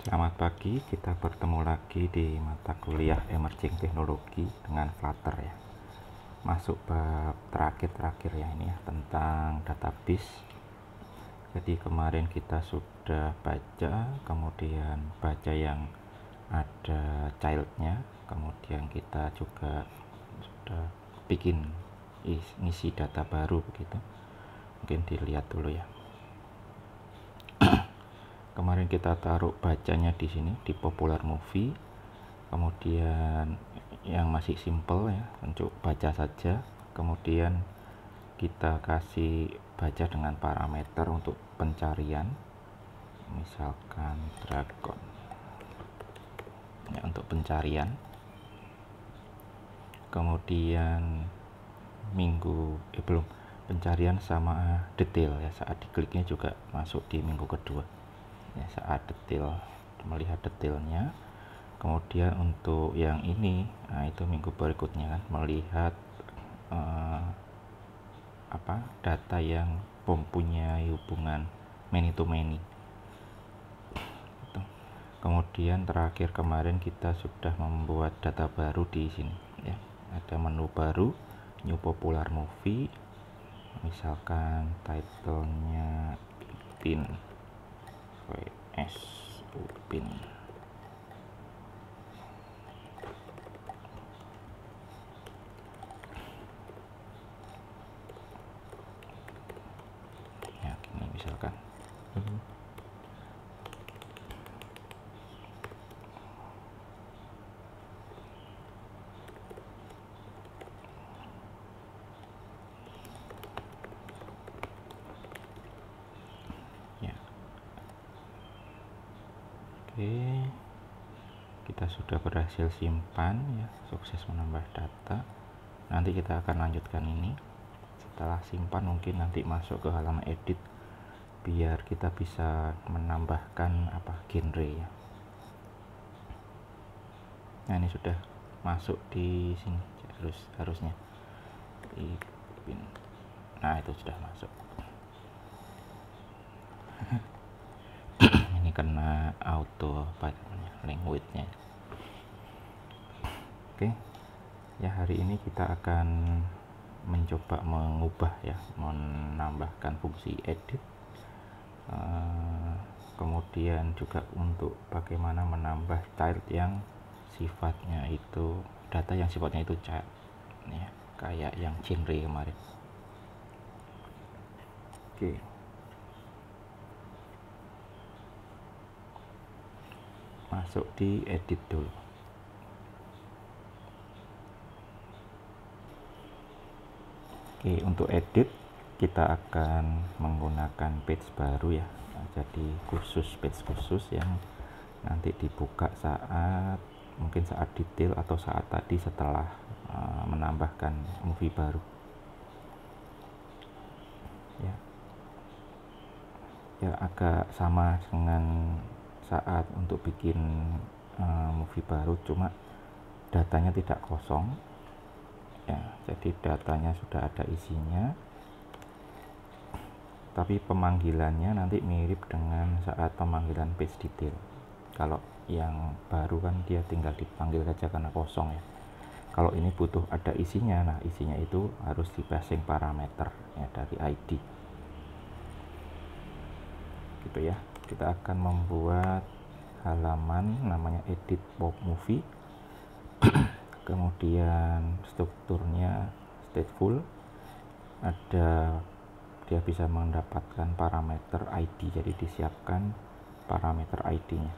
Selamat pagi, kita bertemu lagi di mata kuliah Emerging Teknologi dengan Flutter ya. Masuk bab terakhir ya ini ya, tentang database. Jadi kemarin kita sudah baca, kemudian baca yang ada childnya, kemudian kita juga sudah bikin ngisi data baru begitu. Mungkin dilihat dulu ya. Kemarin kita taruh bacanya di sini di popular movie, kemudian yang masih simple ya untuk baca saja, kemudian kita kasih baca dengan parameter untuk pencarian, misalkan dragon ya, untuk pencarian. Kemudian belum pencarian sama detail ya, saat dikliknya juga masuk di minggu kedua ya, saat detail, melihat detailnya. Kemudian untuk yang ini, nah itu minggu berikutnya kan, melihat data yang mempunyai hubungan many to many. Kemudian terakhir kemarin kita sudah membuat data baru di sini ya, ada menu baru new popular movie, misalkan titlenya Upin vs Upin. Ya gini misalkan. Oke, kita sudah berhasil simpan ya, sukses menambah data. Nanti kita akan lanjutkan ini. Setelah simpan mungkin nanti masuk ke halaman edit biar kita bisa menambahkan genre ya. Nah ini sudah masuk di sini, harusnya nah itu sudah masuk. Ini kena auto language-nya. Oke ya, hari ini kita akan mencoba mengubah ya, menambahkan fungsi edit, kemudian juga untuk bagaimana menambah child yang sifatnya itu, data yang sifatnya itu child ya, kayak yang genre kemarin. Oke, masuk di edit dulu. Oke, untuk edit kita akan menggunakan page baru ya. Nah, jadi page khusus yang nanti dibuka mungkin saat detail atau saat tadi setelah menambahkan movie baru ya, agak sama dengan saat untuk bikin movie baru, cuma datanya tidak kosong ya, jadi datanya sudah ada isinya, tapi pemanggilannya nanti mirip dengan saat pemanggilan page detail. Kalau yang baru kan dia tinggal dipanggil saja karena kosong ya. Kalau ini butuh ada isinya, nah isinya itu harus di passing parameter ya dari ID gitu ya. Kita akan membuat halaman namanya edit pop movie. Kemudian strukturnya stateful, dia bisa mendapatkan parameter ID, jadi disiapkan parameter ID-nya.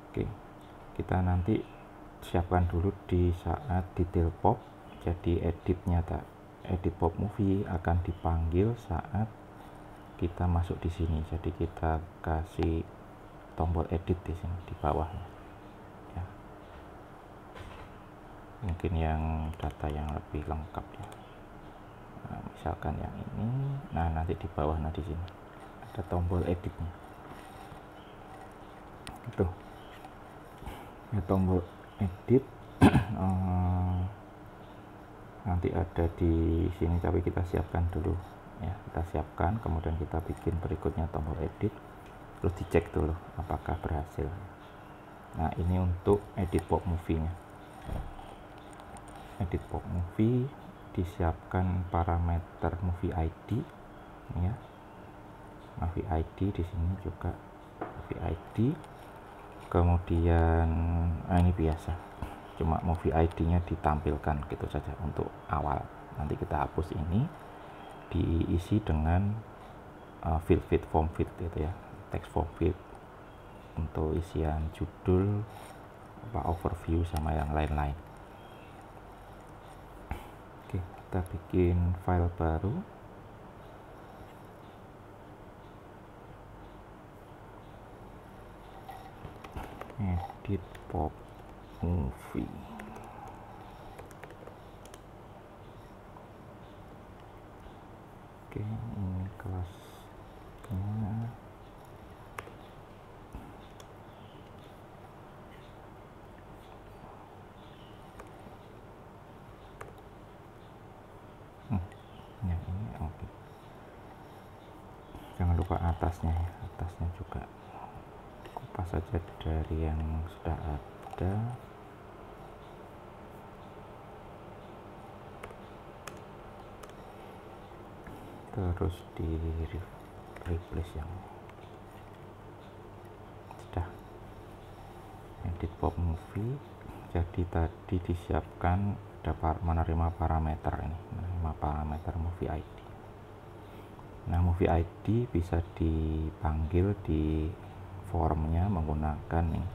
Oke, kita nanti siapkan dulu di saat detail pop. Jadi edit pop movie akan dipanggil saat kita masuk di sini. Jadi kita kasih tombol edit di sini di bawah ya. Mungkin yang data yang lebih lengkap ya. Nah, misalkan yang ini, nah nanti di bawah, nah di sini ada tombol editnya. Itu ya, tombol edit nanti ada di sini, tapi kita siapkan dulu ya, kita siapkan, kemudian kita bikin berikutnya tombol edit. terus dicek dulu apakah berhasil. Nah, ini untuk edit pop movie nya. Edit pop movie, disiapkan parameter movie ID ya. Movie ID di sini juga movie ID. Kemudian ini biasa, cuma movie ID-nya ditampilkan gitu saja untuk awal. Nanti kita hapus ini, diisi dengan field form field gitu ya, text form field untuk isian judul, overview sama yang lain-lain. Oke, kita bikin file baru. Edit pop movie. Oke, ini kelasnya. Yang ini oke. Jangan lupa atasnya ya, atasnya juga kupas saja dari yang sudah ada. Terus di replace yang sudah. Edit pop movie. Jadi tadi disiapkan dapat menerima parameter ini, menerima parameter movie ID. Nah, movie ID bisa dipanggil di formnya menggunakan nih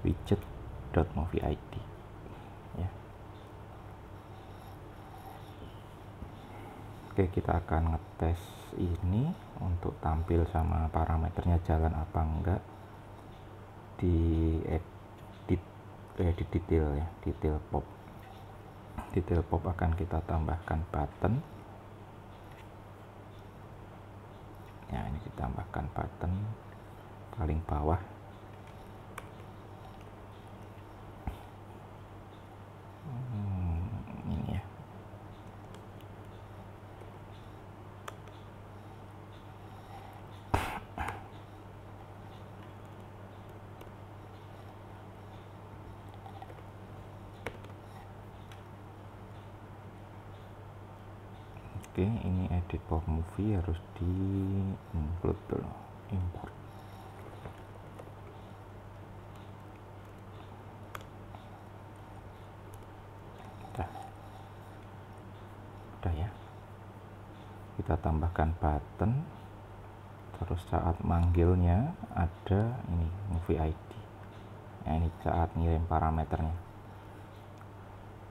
widget.movieid ya. Oke, kita akan ngetes ini untuk tampil sama parameternya jalan apa enggak di edit detail ya, detail pop. Detail pop akan kita tambahkan button ya, ini ditambahkan button paling bawah. Ini ya. Oke, ini edit pop movie harus di include dulu, import. Udah ya. Kita tambahkan button. Terus saat manggilnya ada ini movie ID. Nah, ini saat ngirim parameternya.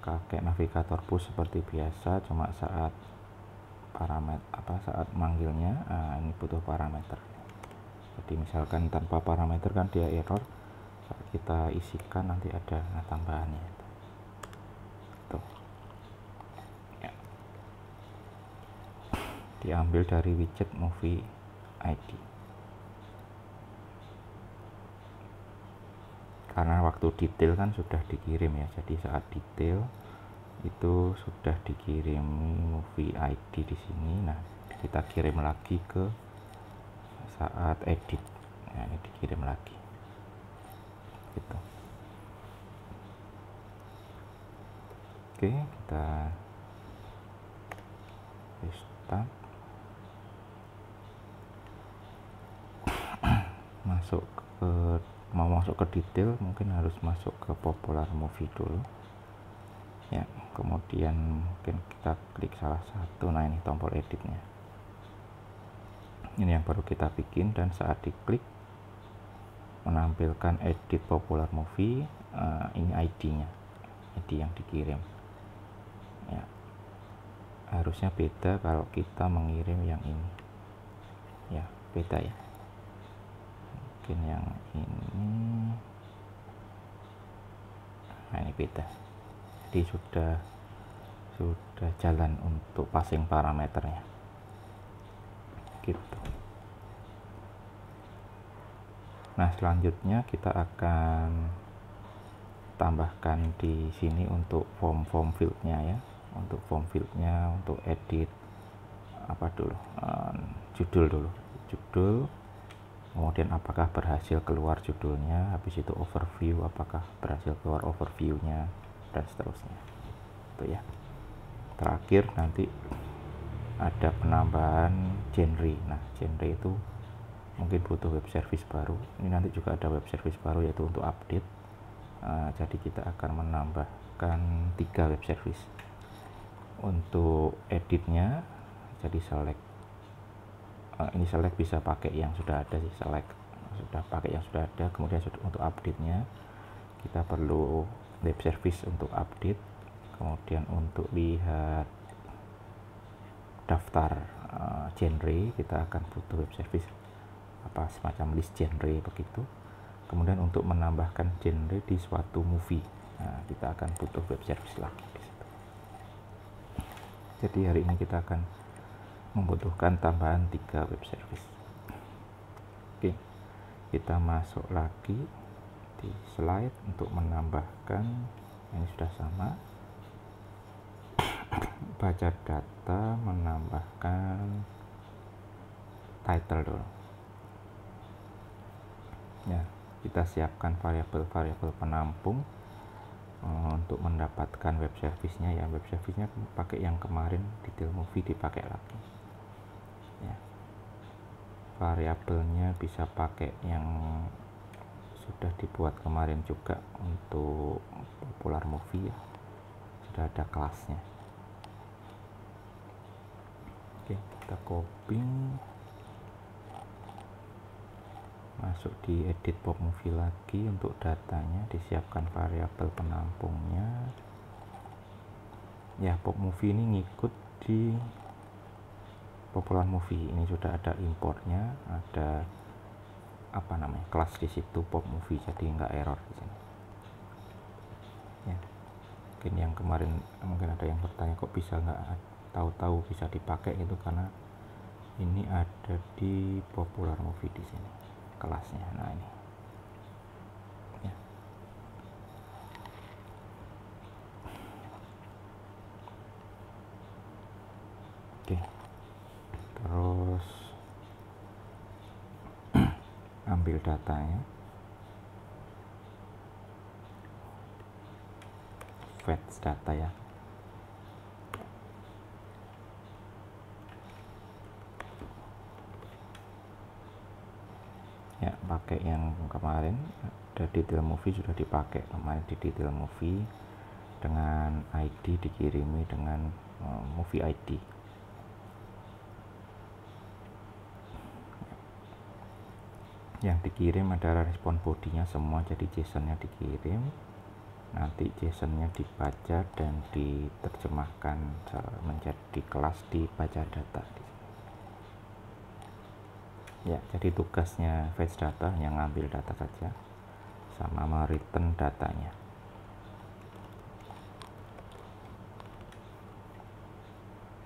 Pakai navigator push seperti biasa, cuma saat saat manggilnya ini butuh parameter. Jadi misalkan tanpa parameter kan dia error, saat kita isikan nanti ada tambahannya tuh ya. Diambil dari widget movie ID karena waktu detail kan sudah dikirim ya, jadi saat detail itu sudah dikirim movie ID di sini. Nah, kita kirim lagi ke saat edit. Nah, ini dikirim lagi gitu. Oke, kita restart. Mau masuk ke detail mungkin harus masuk ke popular movie dulu ya, kemudian mungkin kita klik salah satu. Nah, ini tombol editnya, ini yang baru kita bikin, dan saat diklik menampilkan edit popular movie. Ini ID-nya, ID yang dikirim ya. Harusnya beda kalau kita mengirim yang ini ya, beda ya. Mungkin yang ini, nah ini beda. Jadi sudah jalan untuk passing parameternya gitu. Nah, selanjutnya kita akan tambahkan di sini untuk form fieldnya ya. Untuk form fieldnya, untuk edit apa dulu, judul dulu, judul kemudian apakah berhasil keluar judulnya, habis itu overview, apakah berhasil keluar overviewnya, dan seterusnya. Itu ya. Terakhir nanti ada penambahan genre. Nah, genre itu mungkin butuh web service baru. Ini nanti juga ada web service baru, yaitu untuk update. Jadi kita akan menambahkan 3 web service. Untuk editnya, jadi select. Ini select bisa pakai yang sudah ada sih, select sudah pakai yang sudah ada. Kemudian untuk update-nya kita perlu web service untuk update. Kemudian untuk lihat daftar genre kita akan butuh web service semacam list genre begitu. Kemudian untuk menambahkan genre di suatu movie, kita akan butuh web service lagi di situ. Jadi hari ini kita akan membutuhkan tambahan 3 web service. Oke, kita masuk lagi di slide untuk menambahkan. Ini sudah sama. Baca data, menambahkan title dulu ya. Kita siapkan variabel-variabel penampung untuk mendapatkan web service-nya ya. Web service-nya pakai yang kemarin, detail movie dipakai lagi ya. Variabelnya bisa pakai yang sudah dibuat kemarin juga untuk popular movie ya, sudah ada kelasnya. Oke, kita copy, masuk di edit pop movie lagi. Untuk datanya disiapkan variabel penampungnya ya. Pop movie ini ngikut di popular movie. Ini sudah ada importnya, ada kelas di situ pop movie, jadi nggak error di sini ya. Mungkin yang kemarin mungkin ada yang bertanya kok bisa nggak tahu-tahu bisa dipakai itu, karena ini ada di popular movie di sini kelasnya. Nah ini ya. Oke, terus ambil datanya, fetch data ya. Ya, pakai yang kemarin ada detail movie, sudah dipakai kemarin di detail movie dengan ID, dikirimi dengan movie ID. Yang dikirim adalah respon bodinya semua, jadi JSON-nya dikirim, nanti JSON-nya dibaca dan diterjemahkan menjadi kelas di baca data. Ya, jadi tugasnya fetch data yang ngambil data saja sama mereturn datanya.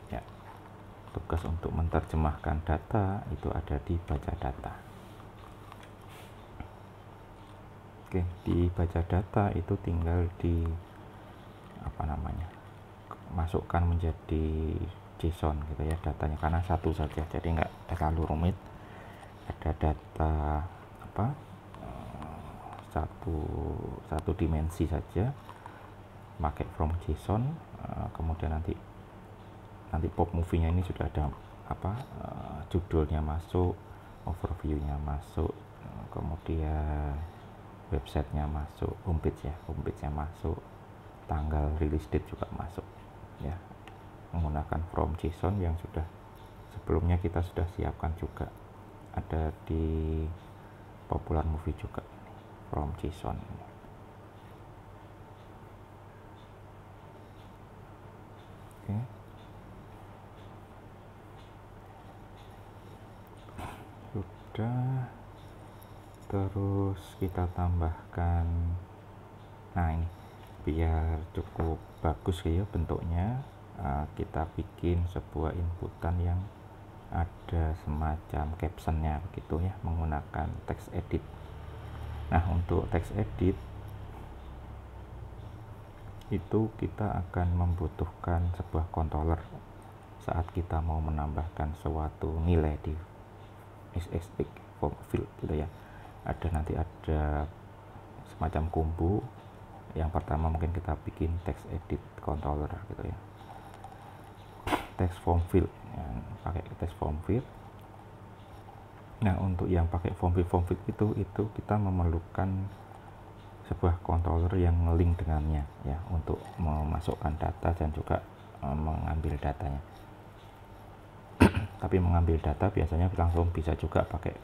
Ya, tugas untuk menerjemahkan data itu ada di baca data. Oke, di baca data itu tinggal di masukkan menjadi JSON gitu ya datanya, karena satu saja, jadi nggak terlalu rumit. Ada data satu dimensi saja, pakai from JSON. Kemudian nanti pop movie-nya ini sudah ada judulnya masuk, overview-nya masuk, kemudian websitenya masuk, homepage-nya masuk, tanggal release date juga masuk ya, menggunakan from JSON yang sudah sebelumnya kita sudah siapkan juga, ada di popular movie juga from JSON. Oke. Sudah, terus kita tambahkan, nah ini biar cukup bagus ya bentuknya, kita bikin sebuah inputan yang ada semacam captionnya begitu ya, menggunakan text edit. Nah, untuk text edit itu kita akan membutuhkan sebuah controller saat kita mau menambahkan suatu nilai di SSX form field gitu ya. Nanti ada semacam kumbu. Yang pertama mungkin kita bikin text edit controller gitu ya, text form field yang pakai text form field. Nah, untuk yang pakai form field itu kita memerlukan sebuah controller yang link dengannya ya, untuk memasukkan data dan juga mengambil datanya. Tapi mengambil data biasanya langsung bisa juga pakai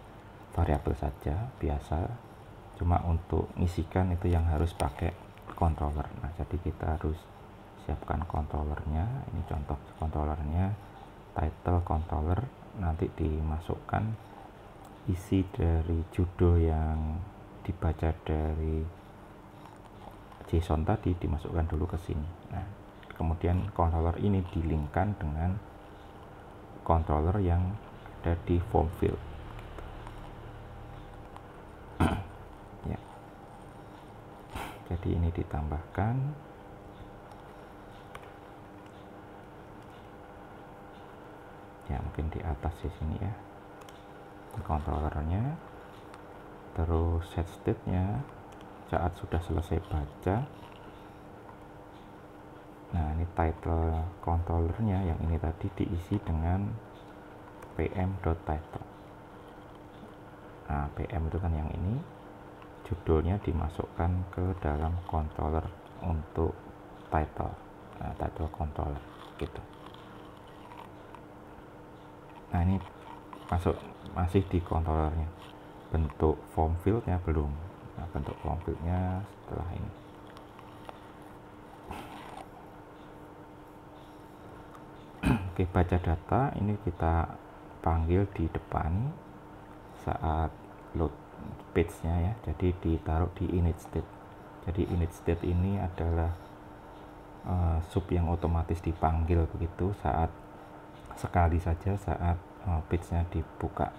variabel saja biasa, cuma untuk ngisikan itu yang harus pakai controller. Nah, jadi kita harus siapkan controllernya. Ini contoh controllernya, title controller, nanti dimasukkan isi dari judul yang dibaca dari JSON tadi, dimasukkan dulu ke sini. Nah, kemudian controller ini dilinkkan dengan controller yang ada di form field. Ya. Jadi ini ditambahkan. Ya, mungkin di atas di sini ya. Controllernya, terus set state-nya saat sudah selesai baca. Nah, ini title controllernya yang ini tadi diisi dengan pm.title. Nah, pm itu kan yang ini, judulnya dimasukkan ke dalam controller untuk title. Nah, title controller gitu. Nah, ini masih di controllernya. Bentuk form fieldnya belum. Nah, bentuk form fieldnya setelah ini. Oke, baca data ini kita panggil di depan saat load page-nya ya. Jadi ditaruh di init state. Jadi init state ini adalah sub yang otomatis dipanggil begitu saat sekali saja saat page-nya dibuka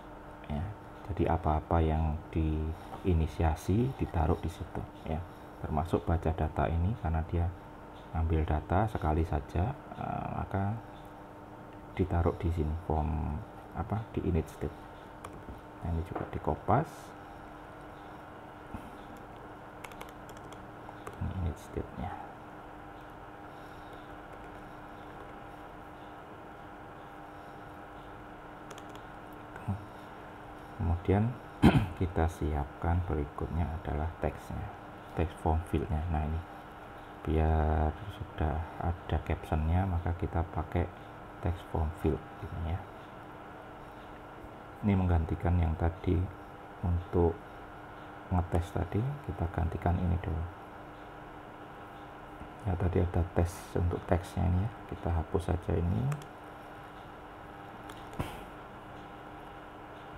ya. Jadi apa-apa yang diinisiasi ditaruh di situ ya. Termasuk baca data ini, karena dia ambil data sekali saja, maka ditaruh di sini form di init state. Nah, ini juga dikopas. Ini init state-nya. Kemudian kita siapkan berikutnya adalah teksnya, text form field-nya. Nah, ini biar sudah ada captionnya, maka kita pakai text form field ini ya. Ini menggantikan yang tadi untuk ngetes tadi, kita gantikan ini dulu. Ya, tadi ada tes untuk teksnya ini ya, kita hapus saja ini.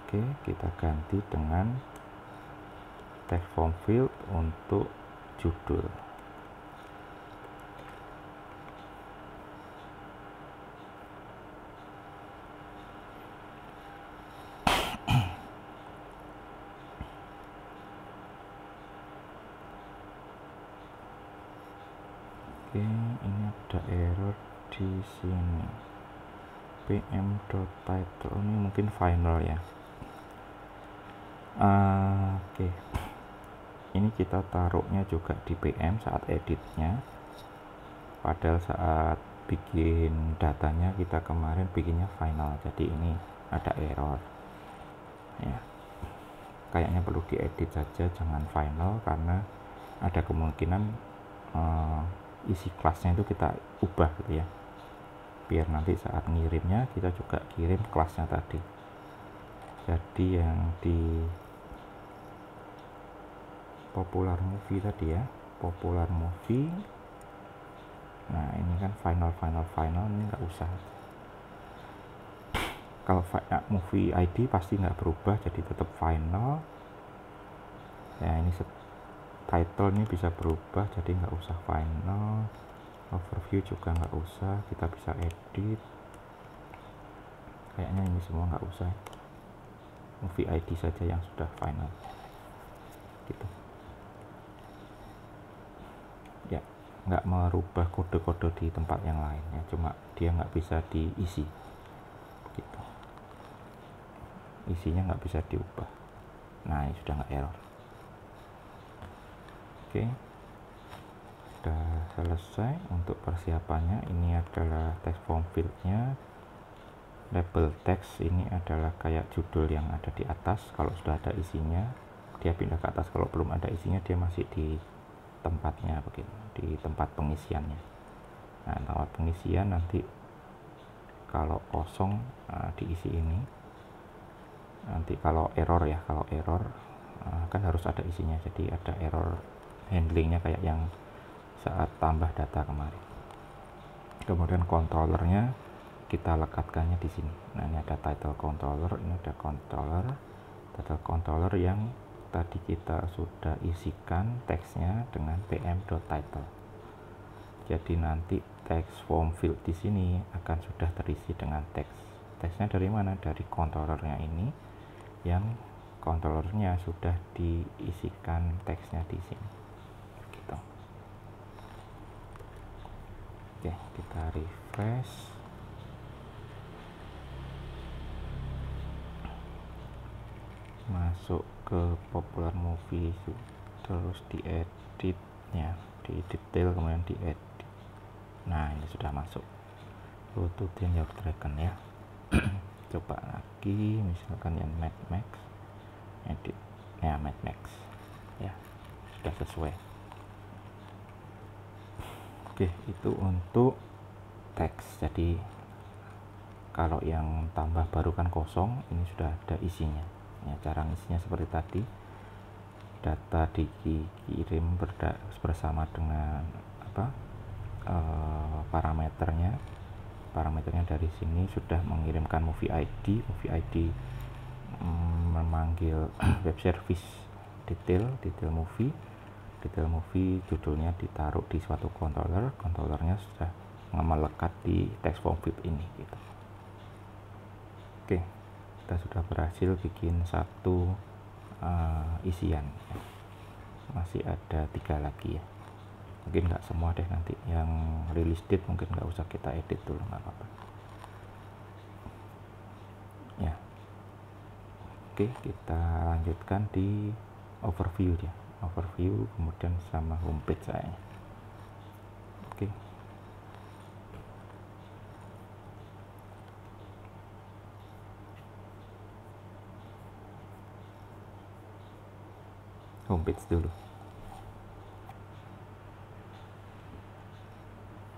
Oke, kita ganti dengan text form field untuk judul. Oke, ini ada error di sini. pm.title ini mungkin final ya. Oke. Ini kita taruhnya juga di pm saat editnya. Padahal saat bikin datanya kita kemarin bikinnya final. Jadi ini ada error. Ya. Kayaknya perlu diedit saja, jangan final, karena ada kemungkinan isi kelasnya itu kita ubah gitu ya, biar nanti saat ngirimnya kita juga kirim kelasnya tadi. Jadi yang di popular movie tadi ya, popular movie, nah ini kan final ini nggak usah. Kalau movie ID pasti nggak berubah, jadi tetap final ya. Ini title ini bisa berubah, jadi nggak usah final. Overview juga nggak usah, kita bisa edit. Kayaknya ini semua nggak usah, movie ID saja yang sudah final gitu ya. Nggak merubah kode-kode di tempat yang lain ya, cuma dia nggak bisa diisi gitu, isinya nggak bisa diubah. Nah, ini sudah nggak error. Oke, sudah selesai untuk persiapannya. Ini adalah text form fieldnya. Label text ini adalah kayak judul yang ada di atas. Kalau sudah ada isinya, dia pindah ke atas. Kalau belum ada isinya, dia masih di tempatnya begitu, di tempat pengisiannya. Nah, tempat pengisian nanti kalau kosong, diisi ini. Nanti kalau error ya, kan harus ada isinya. Jadi ada error handlingnya kayak yang saat tambah data kemarin. Kemudian controllernya kita lekatkannya di sini. Nah, ini ada title controller, ini ada title controller yang tadi kita sudah isikan teksnya dengan pm.title. Jadi nanti text form field di sini akan sudah terisi dengan teks. Teksnya dari mana? Dari controllernya ini, yang controllernya sudah diisikan teksnya di sini. Gitu. Oke, kita refresh. Masuk ke popular movie, terus dieditnya, di detail, kemudian diedit. Nah, ini sudah masuk. Go to Train Your Dragon ya. Coba lagi, misalkan yang Mad Max, edit ya, Mad Max ya, sudah sesuai. Oke, itu untuk teks. Jadi kalau yang tambah baru kan kosong, ini sudah ada isinya ya. Cara isinya seperti tadi, data dikirim bersama dengan parameternya dari sini sudah mengirimkan movie ID memanggil web service detail movie judulnya ditaruh di suatu controllernya sudah melekat di text form field ini gitu. Oke, kita sudah berhasil bikin satu isian. Masih ada 3 lagi ya, mungkin nggak semua deh, nanti yang release date mungkin nggak usah kita edit dulu, nggak apa-apa ya. Oke, kita lanjutkan di overview ya, kemudian sama homepage saya. Oke, homepage dulu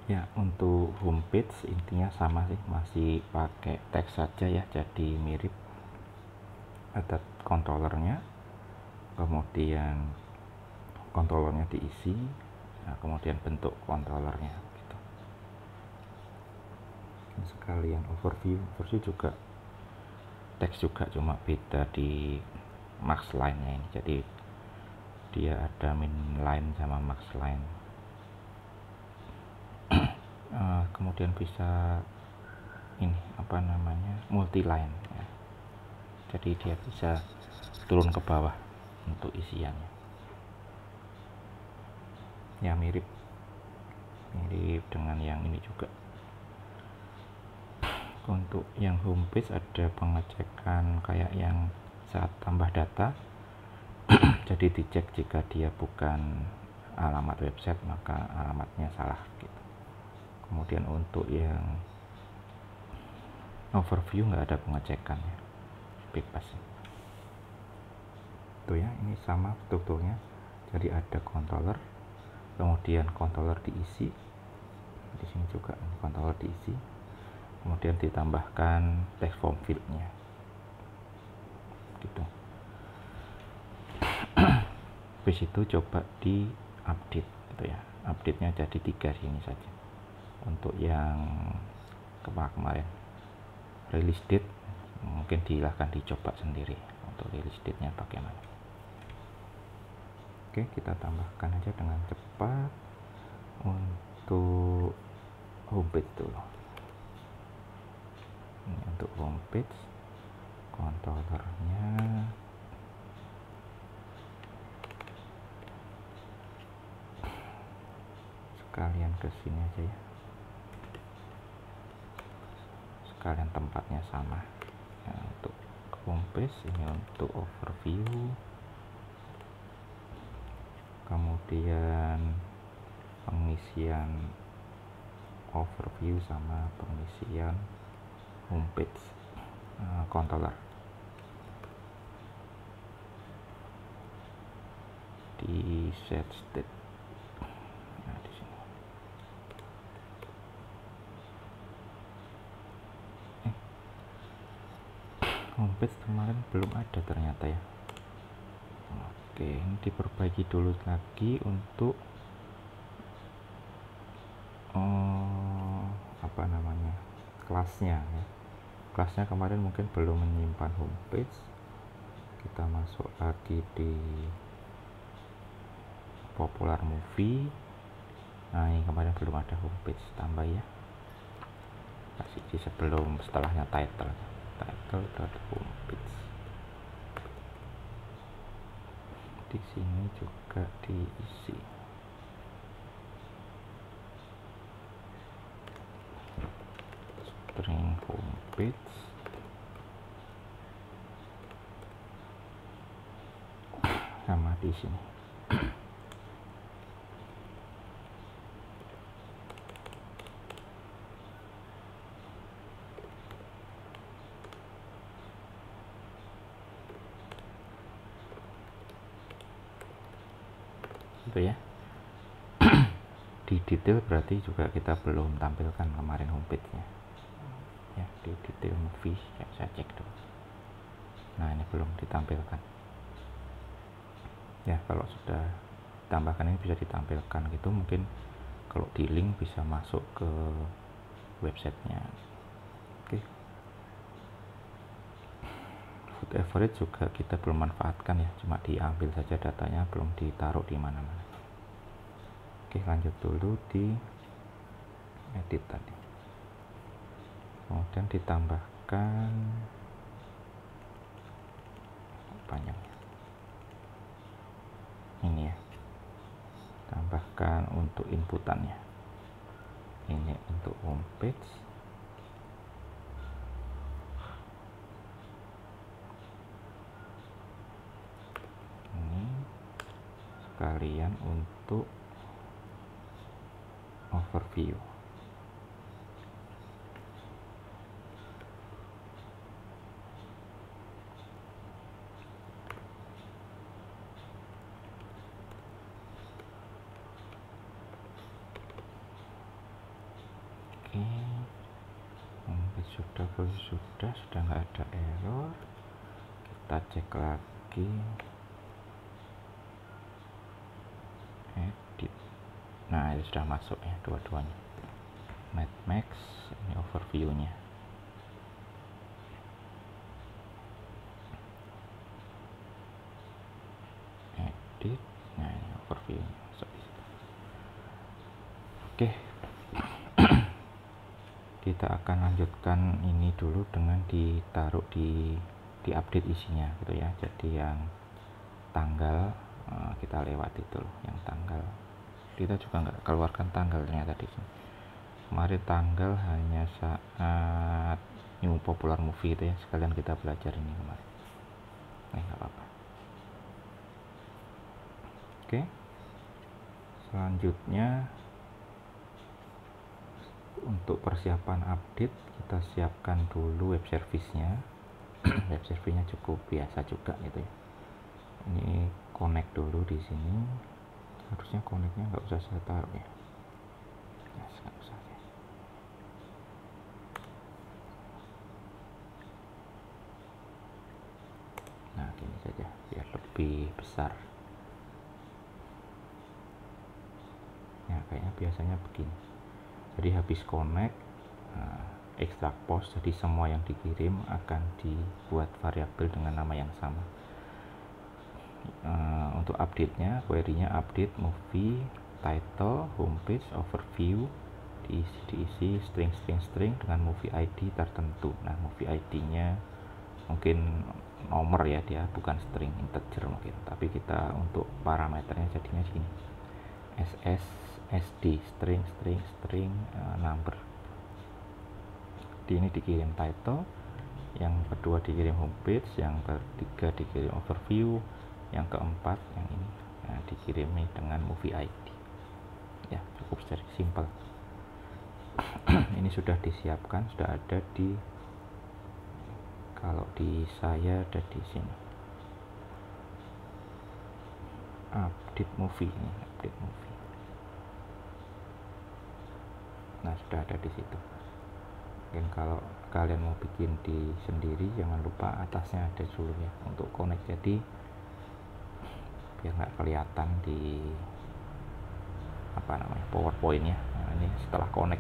ya. Untuk homepage intinya sama sih, masih pakai teks saja ya, jadi mirip. Ada controllernya, kemudian controllernya diisi, nah, kemudian bentuk controllernya gitu. Sekalian overview juga teks juga, cuma beda di max line nya ini. Jadi dia ada min line sama max line. Kemudian bisa ini multi line ya. Jadi dia bisa turun ke bawah untuk isiannya ya, mirip dengan yang ini juga. Untuk yang homepage ada pengecekan kayak yang saat tambah data. Jadi dicek jika dia bukan alamat website, maka alamatnya salah gitu. Kemudian untuk yang overview nggak ada pengecekan ya, bebas itu ya. Ini sama strukturnya, jadi ada controller, kemudian controller diisi di sini juga, controller diisi, kemudian ditambahkan text form fieldnya gitu. Habis itu coba di update gitu ya, update nya jadi 3 sini saja. Untuk yang kemarin release date mungkin silahkan dicoba sendiri untuk release date nya bagaimana. Oke, kita tambahkan aja dengan cepat. Untuk homepage dulu, ini untuk homepage controllernya sekalian ke sini aja ya, sekalian tempatnya sama ya. Untuk homepage, ini untuk overview, kemudian pengisian overview sama pengisian homepage controller di set state. Nah, di sini homepage kemarin belum ada ternyata ya. Oke, ini diperbaiki dulu lagi untuk apa namanya, kelasnya ya. Kelasnya kemarin mungkin belum menyimpan homepage. Kita masuk lagi di popular movie. Nah, ini kemarin belum ada homepage, tambah ya, kasih di sebelum setelahnya title homepage. Di sini juga diisi string homepage sama di sini. Itu ya. Di detail berarti juga kita belum tampilkan kemarin homepage-nya ya. Di detail movie ya, saya cek dulu. Nah, ini belum ditampilkan ya. Kalau sudah ditambahkan ini bisa ditampilkan gitu. Mungkin kalau di link bisa masuk ke websitenya. Oke. Food average juga kita belum manfaatkan ya, cuma diambil saja datanya, belum ditaruh di mana-mana. Oke, lanjut dulu di edit tadi. Kemudian ditambahkan panjangnya ini ya, tambahkan untuk inputannya. Ini untuk homepage, ini sekalian untuk overview. Oke, homepage sudah nggak ada error. Kita cek lagi edit. Nah, itu sudah masuk ya dua-duanya. Mad Max, ini overview-nya. Edit, nah ini overview-nya masuk di situ. Oke. Kita akan lanjutkan ini dulu dengan ditaruh di update isinya gitu ya. Jadi yang tanggal kita lewati dulu, yang tanggal kita juga nggak keluarkan tanggalnya tadi. Kemarin tanggal hanya saat new popular movie itu ya, sekalian kita belajar ini kemarin. Nggak apa-apa. Oke, selanjutnya untuk persiapan update kita siapkan dulu web service-nya. Web service-nya cukup biasa juga gitu ya. Ini connect dulu di sini. Harusnya connect-nya nggak usah saya taruh ya. Nggak usah ya. Nah, gini saja biar lebih besar. Ya, kayaknya biasanya begini. Jadi habis connect, extract post, jadi semua yang dikirim akan dibuat variabel dengan nama yang sama. Untuk update-nya, query-nya update movie title homepage overview, diisi string dengan movie ID tertentu. Nah, movie ID-nya mungkin nomor ya, dia bukan string integer mungkin, tapi kita untuk parameternya jadinya gini, SSD string number. Di ini dikirim title, yang kedua dikirim homepage, yang ketiga dikirim overview, yang keempat yang ini dikirimi dengan movie ID. Ya, cukup simpel. Ini sudah disiapkan, sudah ada di, kalau di saya ada di sini, update movie ini, update movie. Nah, sudah ada di situ. Mungkin kalau kalian mau bikin di sendiri, jangan lupa atasnya ada dulu ya untuk connect, jadi biar nggak kelihatan di PowerPoint-nya. Nah, ini setelah connect.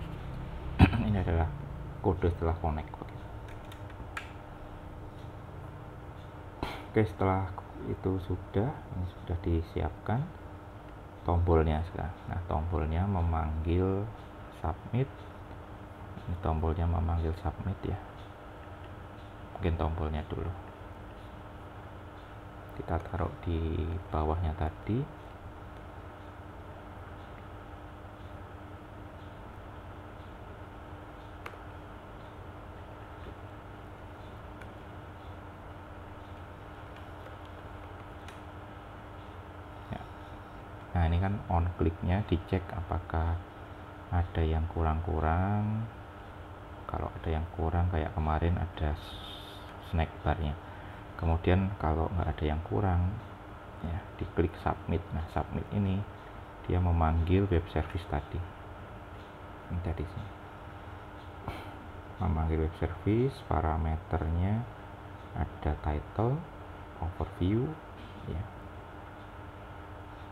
Ini adalah kode setelah connect. Oke, setelah itu ini sudah disiapkan tombolnya sekarang. Nah, tombolnya memanggil submit. Ini tombolnya memanggil submit ya. Mungkin tombolnya dulu kita taruh di bawahnya tadi. Ya. Nah, ini kan on kliknya dicek apakah ada yang kurang-kurang. Kalau ada yang kurang kayak kemarin ada snack barnya. Kemudian kalau nggak ada yang kurang ya diklik submit. Nah, submit ini dia memanggil web service tadi. Ini tadi sini. Memanggil web service, parameternya ada title, overview ya.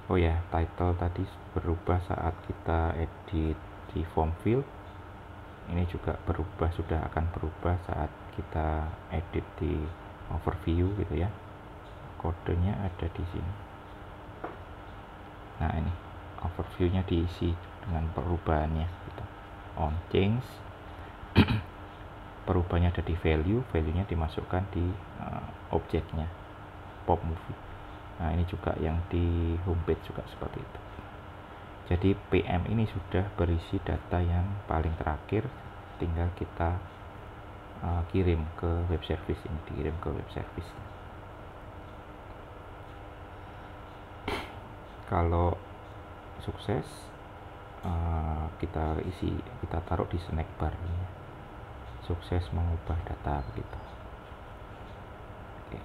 Oh ya, title tadi berubah saat kita edit di form field. Ini juga berubah, sudah akan berubah saat kita edit di overview gitu ya. Kodenya ada di sini. Nah, ini overviewnya diisi dengan perubahannya gitu. On change perubahannya ada di value-nya dimasukkan di objeknya pop movie. Nah, ini juga yang di homepage juga seperti itu. Jadi PM ini sudah berisi data yang paling terakhir, tinggal kita kirim ke web service. Ini dikirim ke web service. Kalau sukses, kita taruh di snack bar ini. Sukses mengubah data begitu. Oke.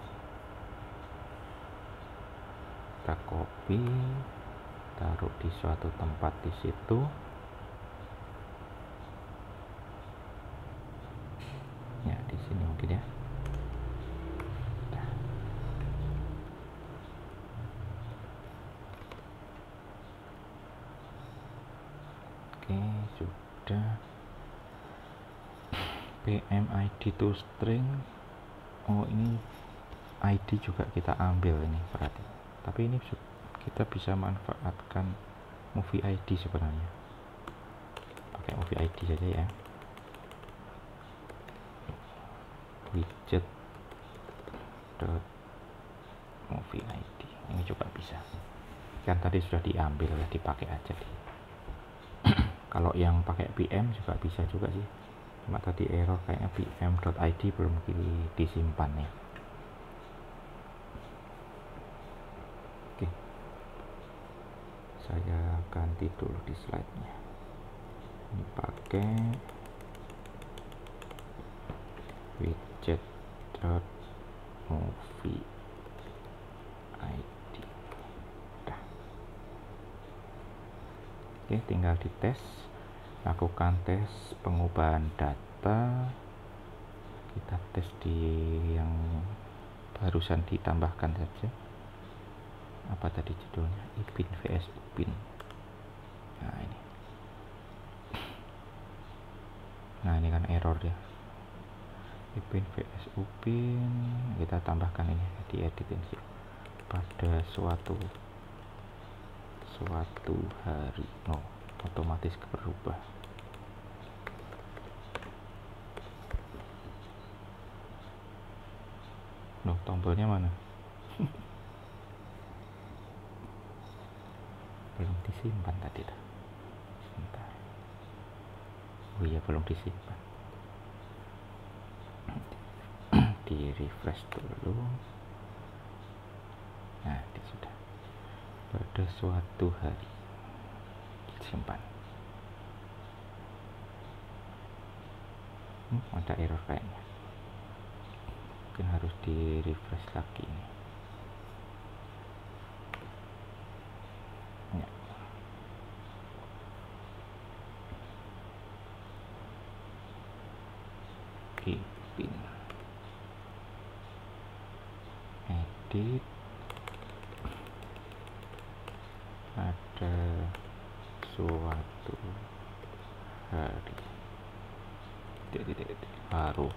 Kita copy, taruh di suatu tempat di situ. Ya, di sini mungkin ya. Oke, sudah. PMID to string. Oh, ini ID juga kita ambil ini, berarti. Tapi ini kita bisa manfaatkan movie ID sebenarnya. Pakai movie ID saja ya. Widget movie ID ini juga bisa. Kan tadi sudah diambil ya, dipakai aja. Kalau yang pakai PM juga bisa juga sih. Cuma tadi error kayaknya pm.id belum disimpan ya. Oke, saya ganti dulu di slide-nya. Ini pakai widget.movie ID. Udah. Oke, tinggal dites. Lakukan tes pengubahan data. Kita tes di yang barusan ditambahkan saja. Apa tadi judulnya? Upin vs Upin. Nah, ini. Nah, ini kan error ya. Upin vs Upin. Kita tambahkan ini, dieditin sih. Pada suatu hari. No, otomatis berubah. No, tombolnya mana? Belum disimpan tadi dah. Sebentar. Oh iya, belum disimpan. di refresh dulu. Nah, ini sudah. Pada suatu hari simpan. Ada error kayaknya, mungkin harus di refresh lagi nih. Ya. Ipin edit pada suatu hari baru.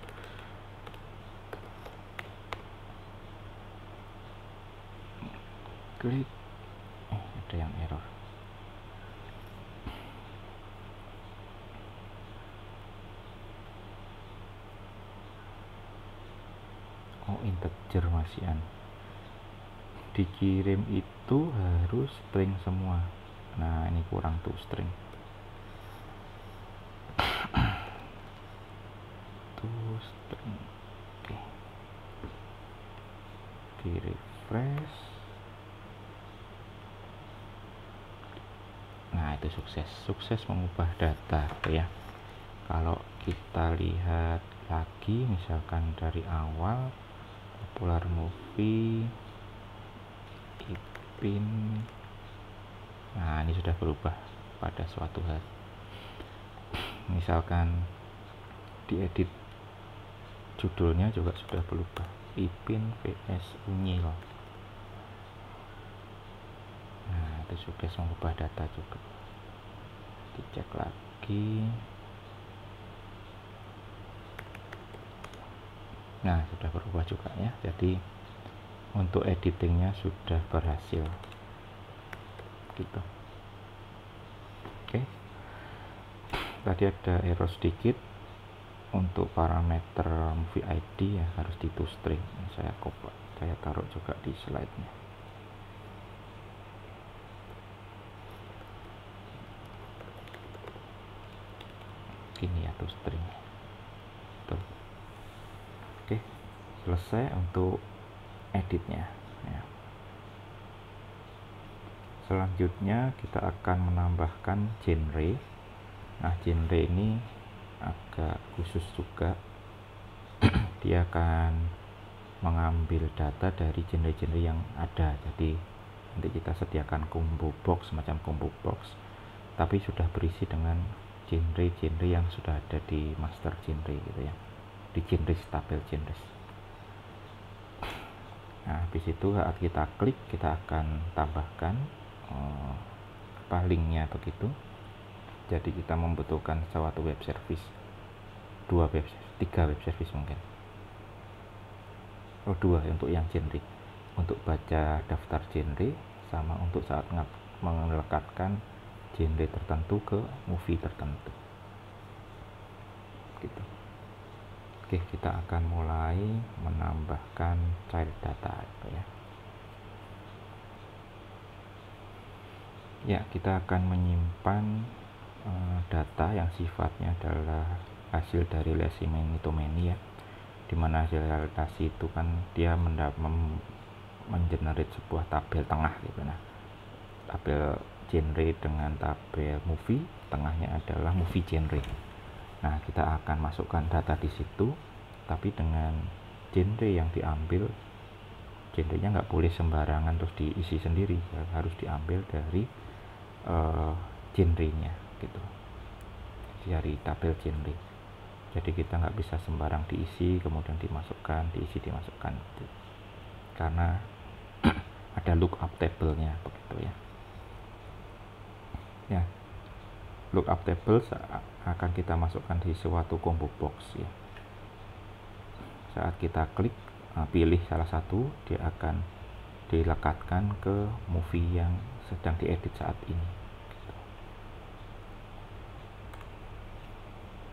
Klik. Ada yang error. Oh, integer masihan. Dikirim itu harus string semua. Nah, ini kurang tuh string. Tuh string. Oke. Di refresh. Nah, itu sukses mengubah data ya. Kalau kita lihat lagi misalkan dari awal, popular movie Ipin, nah ini sudah berubah pada suatu hari. Misalkan diedit judulnya juga sudah berubah, Ipin vs Unyil. Nah, itu sukses mengubah data juga. Dicek lagi. Nah, sudah berubah juga ya. Jadi untuk editingnya sudah berhasil gitu. Oke. Tadi ada error sedikit untuk parameter movie ID ya, harus di toString. Saya taruh juga di slide-nya. Gini ya toString. Tuh. Oke, selesai untuk editnya ya. Selanjutnya kita akan menambahkan genre. Nah, genre ini agak khusus juga. Dia akan mengambil data dari genre-genre yang ada. Jadi nanti kita sediakan combo box, semacam combo box, tapi sudah berisi dengan genre-genre yang sudah ada di master genre gitu ya, di genres, tabel genres. Nah, habis itu saat kita klik, kita akan tambahkan linknya begitu. Jadi kita membutuhkan suatu web service, 2 web service, 3 web service mungkin. Oh, 2 untuk yang genre, untuk baca daftar genre, sama untuk saat melekatkan genre tertentu ke movie tertentu gitu. Oke, kita akan mulai menambahkan child data itu ya. Ya, kita akan menyimpan data yang sifatnya adalah hasil dari Lazy Many-to-Many ya, dimana hasil realisasi itu kan dia mengenerate sebuah tabel tengah gitu. Nah, tabel genre dengan tabel movie, tengahnya adalah movie genre. Nah, kita akan masukkan data di situ, tapi dengan genre yang diambil, genrenya nggak boleh sembarangan terus diisi sendiri, harus diambil dari genrenya gitu, dari tabel genre. Jadi kita nggak bisa sembarang diisi kemudian dimasukkan, dimasukkan gitu. Karena ada lookup table-nya begitu ya. Ya, lookup table akan kita masukkan di suatu combo box ya. Saat kita klik, pilih salah satu, dia akan dilekatkan ke movie yang sedang diedit saat ini gitu.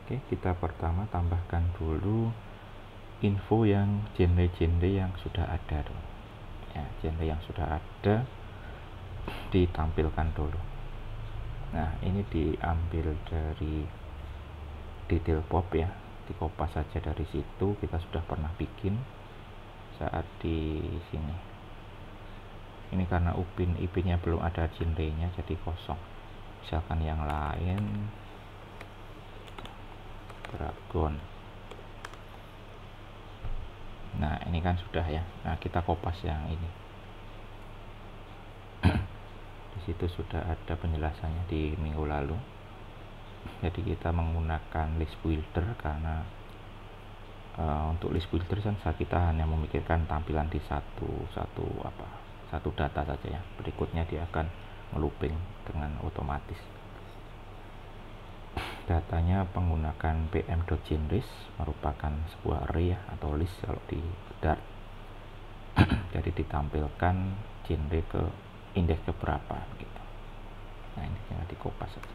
Oke, kita pertama tambahkan dulu info yang genre-genre yang sudah ada dulu ya. Genre yang sudah ada ditampilkan dulu. Nah, ini diambil dari detail pop ya, dikopas saja. Dari situ kita sudah pernah bikin saat di sini. Ini karena upin ipinnya belum ada genre-nya jadi kosong. Misalkan yang lain dragon. Nah ini kan sudah ya. Nah kita kopas yang ini. Di situ sudah ada penjelasannya di minggu lalu. Jadi kita menggunakan list builder karena untuk list builder kan kita hanya memikirkan tampilan di satu data saja ya. Berikutnya dia akan melooping dengan otomatis. Datanya menggunakan pm.genres, merupakan sebuah array ya, atau list kalau di Dart. Jadi ditampilkan genre ke indeks ke berapa gitu. Nah ini tinggal dikopas saja.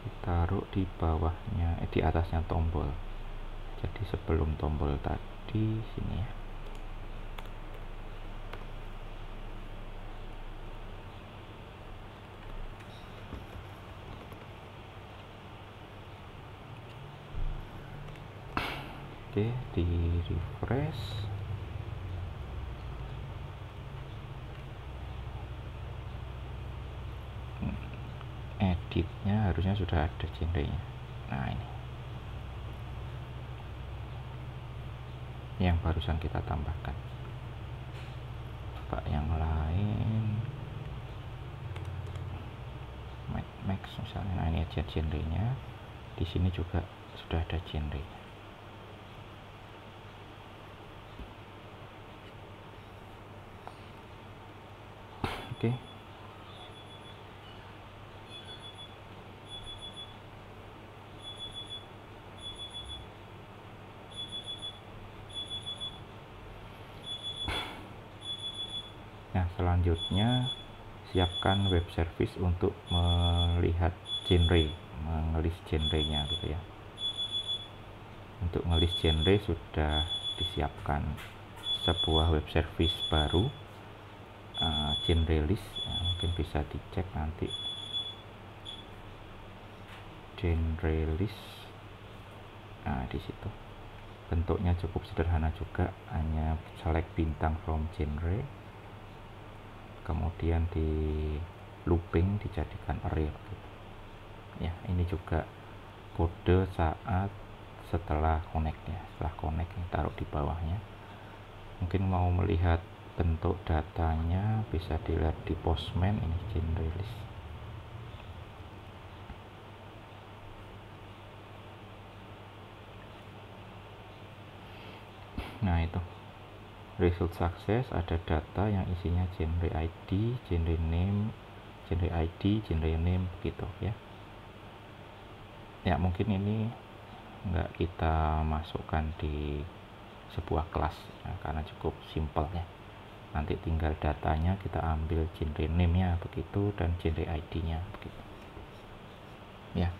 Ditaruh di bawahnya, di atasnya tombol. Jadi sebelum tombol tadi sini ya. Oke, di refresh. Editnya harusnya sudah ada genrenya. Nah ini yang barusan kita tambahkan. Coba yang lain, Max misalnya. Nah ini aja genrenya. Di sini juga sudah ada genre. Oke. Nah selanjutnya siapkan web service untuk melihat genre, mengelis genrenya gitu ya. Untuk ngelis genre sudah disiapkan sebuah web service baru, genre list ya, mungkin bisa dicek nanti. Genre list, nah di situ bentuknya cukup sederhana juga, hanya select bintang from genre, kemudian di looping dijadikan array gitu. Ya ini juga kode saat setelah connect ya, setelah connect taruh di bawahnya. Mungkin mau melihat bentuk datanya bisa dilihat di Postman, ini genre list. Nah itu result success, ada data yang isinya genre ID, genre name, genre ID, genre name gitu ya. Ya mungkin ini nggak kita masukkan di sebuah kelas ya, karena cukup simple ya. Nanti tinggal datanya kita ambil genre name nya begitu dan genre ID nya begitu ya,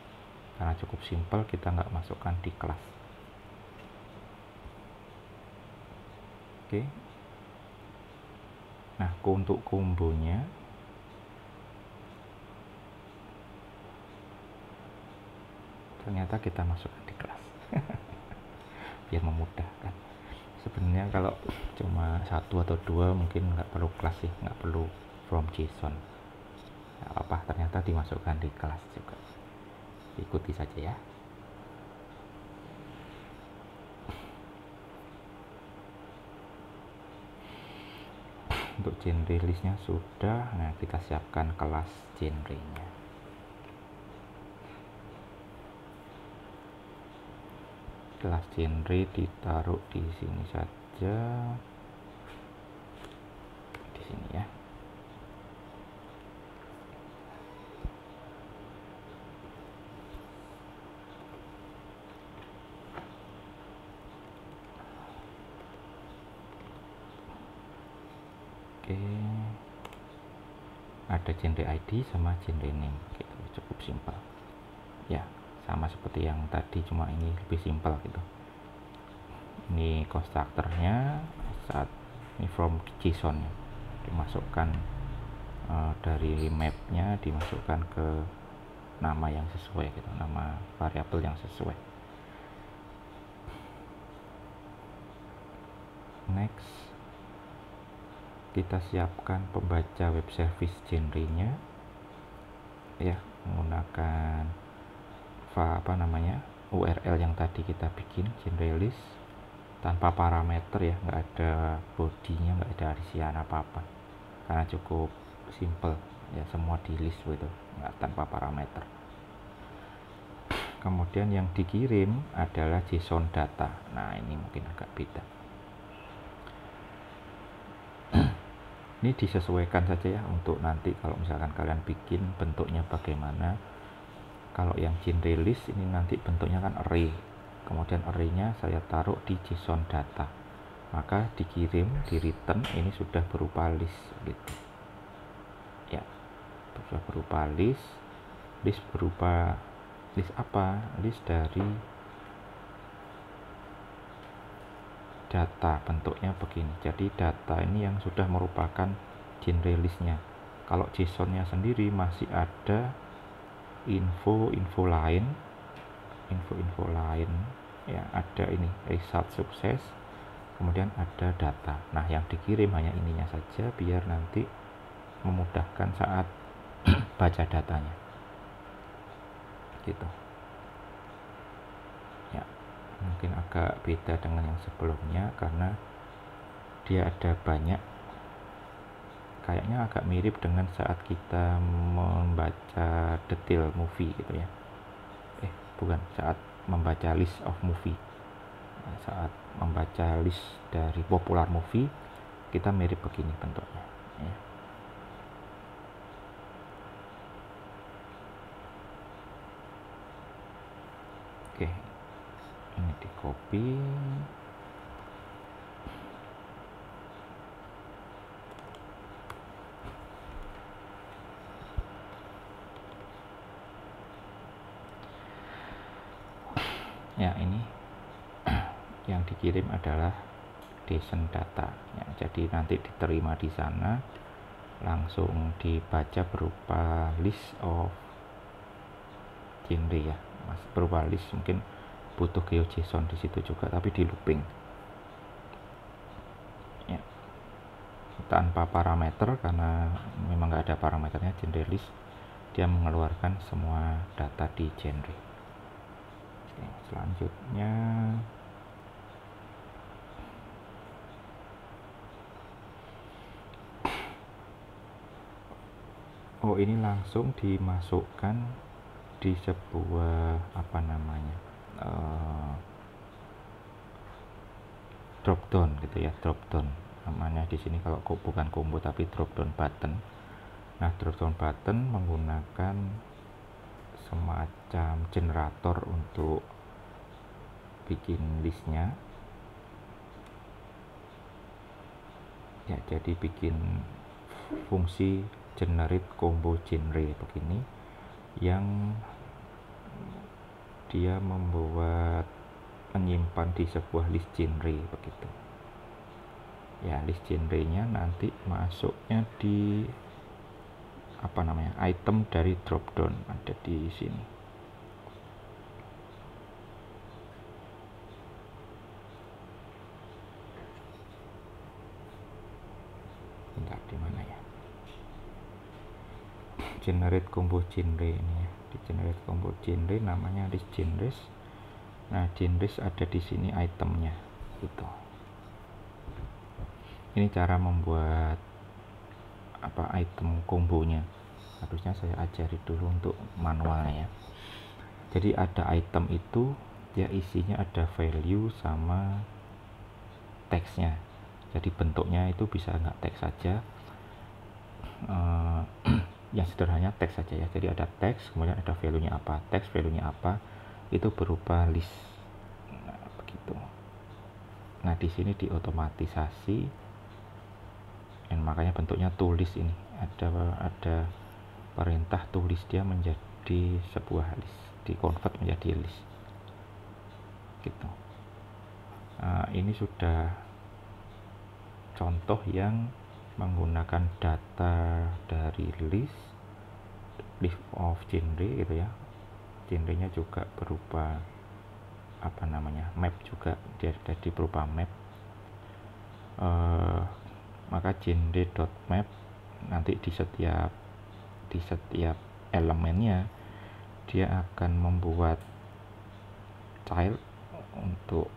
karena cukup simple kita nggak masukkan di kelas. Oke. Nah untuk kombonya ternyata kita masukkan di kelas biar memudahkan. Sebenarnya kalau cuma satu atau dua mungkin nggak perlu kelas sih, nggak perlu from JSON. Nggak apa, ternyata dimasukkan di kelas juga. Ikuti saja ya. Untuk genre listnya sudah. Nah kita siapkan kelas genrenya. Kelas genre ditaruh di sini saja, di sini ya. Oke, ada genre ID sama genre name gitu, cukup simpel ya, sama seperti yang tadi, cuma ini lebih simpel gitu. Ini konstruktornya saat ini from JSON ya. dimasukkan dari mapnya, dimasukkan ke nama yang sesuai gitu, nama variabel yang sesuai. Next, kita siapkan pembaca web service genre-nya ya, menggunakan URL yang tadi kita bikin, genre list, tanpa parameter ya, nggak ada bodinya, nggak ada isian apa-apa, karena cukup simple ya, semua di list gitu, nggak tanpa parameter. Kemudian yang dikirim adalah JSON data. Nah, ini mungkin agak beda. Ini disesuaikan saja ya, untuk nanti kalau misalkan kalian bikin bentuknya bagaimana. Kalau yang genre list ini nanti bentuknya kan array, kemudian arraynya saya taruh di JSON data, maka dikirim, di return ini sudah berupa list gitu ya, sudah berupa list berupa list apa? List dari data, bentuknya begini. Jadi data ini yang sudah merupakan genre listnya. Kalau JSON-nya sendiri masih ada info lain ya, ada ini result sukses, kemudian ada data. Nah, yang dikirim hanya ininya saja biar nanti memudahkan saat baca datanya gitu ya. Mungkin agak beda dengan yang sebelumnya karena dia ada banyak, kayaknya agak mirip dengan saat kita membaca detail movie gitu ya. Bukan, saat membaca list of movie. Saat membaca list dari popular movie, kita mirip begini bentuknya ya. Oke, ini di copy. Ya, ini yang dikirim adalah JSON data ya, jadi nanti diterima di sana, langsung dibaca berupa list of genre ya, berupa list. Mungkin butuh GeoJSON di situ juga, tapi di looping ya, tanpa parameter, karena memang nggak ada parameternya. Genre list dia mengeluarkan semua data di genre. Oke, selanjutnya ini langsung dimasukkan di sebuah drop down gitu ya, drop down namanya di sini, kalau bukan combo tapi drop down button. Nah, drop down button menggunakan semacam generator untuk bikin listnya ya, jadi bikin fungsi generate combo genre begini, yang dia menyimpan di sebuah list genre begitu ya. List genre-nya nanti masuknya di item dari drop down, ada di sini. Bentar, di mana ya? Generate combo genre ini ya, di generate combo genre namanya list genres. Nah, genres ada di sini itemnya gitu. Ini cara membuat item kombonya, harusnya saya ajari dulu untuk manualnya ya. Jadi ada item itu ya, isinya ada value sama teksnya. Jadi bentuknya itu bisa nggak teks saja, yang sederhananya teks saja ya. Jadi ada teks, kemudian ada value-nya apa, teks value-nya apa, itu berupa list. Nah, begitu. Nah, di sini diotomatisasi, dan makanya bentuknya tulis ini. Ada perintah tulis dia menjadi sebuah list, di-convert menjadi list. Gitu. Nah, ini sudah contoh yang menggunakan data dari list of genre gitu ya. Genrenya juga berupa apa namanya, map juga, dia jadi berupa map. Maka genre.map nanti di setiap elemennya dia akan membuat child untuk